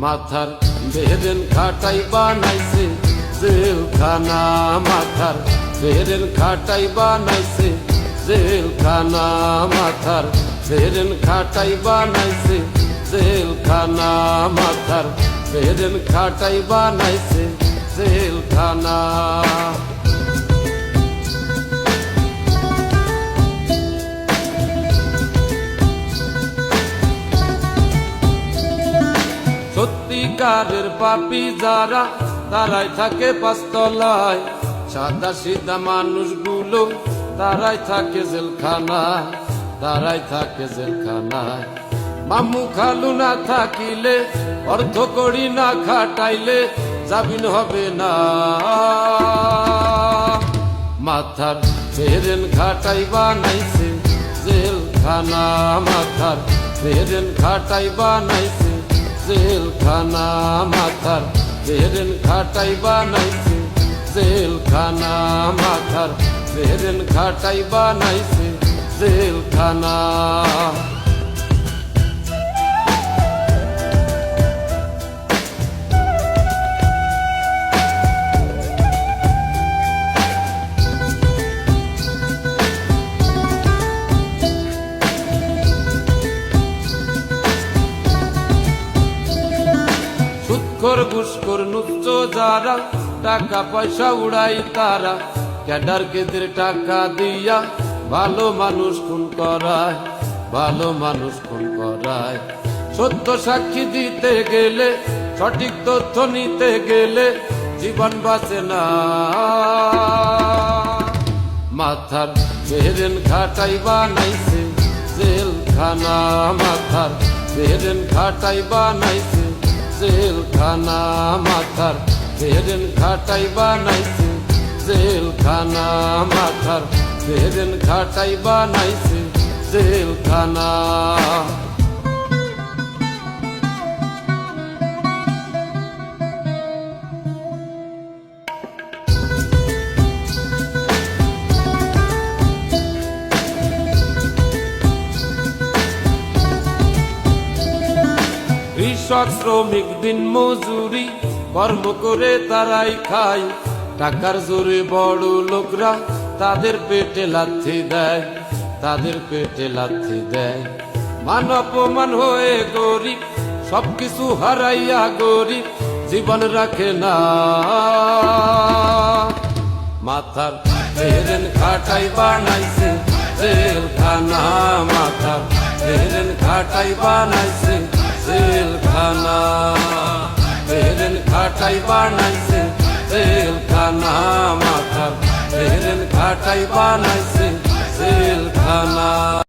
মাথার বেরেন খাটাই বানাইছে জেলখানা, মাথার বেরেন খাটাই বানাইছে জেলখানা, মাথার বেরেন খাটাই বানাইছে জেলখানা, মাথার বেরেন খাটাই বানাইছে জেলখানা। সত্যিকারের পাপী যারা তারাই থাকে পাঁচতলায়, সাদা সিধা মানুষগুলো তারাই থাকে জেলখানায়, তারাই থাকে জেলখানায়। মামু খালু না থাকিলে, অর্থ করি না খাটাইলে জামিন হবে না। মাথার বেরেন খাটাই বানাইছে জেলখানা, মাথার বেরেন খাটাই বানাইছে জেলখানা, মাথার বেরেন খাটাই বানাইছে জেলখানা, মাথার বেরেন খাটাই বানাইছে জেলখানা। ঘুষখোর নুচ্চ যারা টাকা পয়সা উড়াই তারা, ক্যাডার কেদের টাকা দিয়া ভালো মানুষ খুন করায়, ভালো মানুষ খুন করায়। সত্য সাক্ষী দিতে গেলে, সঠিক তথ্য নিতে গেলে জীবন বাঁচে না। মাথার বেরেন খাটাই বানাইছে জেলখানা, মাথার বেরেন খাটাই বানাইছে জেলখানা, মাথার বেরেন খাটাই বানাইছে জেলখানা, মাথার বেরেন খাটাই বানাইছে জেলখানা। কৃষক শ্রমিক দিন মজুরি কর্ম করে তারাই খায়, টাকার জোরে বড় লোকরা তাদের পেটে লাথি দেয়, তাদের পেটে লাথি দেয়। মান অপমান হয়ে গরিব, সবকিছু হারাইয়া গরিব জীবন রাখে না। মাথার বেরেন খাটাই বানাইছে জেলখানা, মাথার বেরেন খাটাই বানাইছে জেলখানা, বেরেন খাটাই বানাইছে জেলখানা, মাথার বেরেন খাটাই বানাইছে জেলখানা।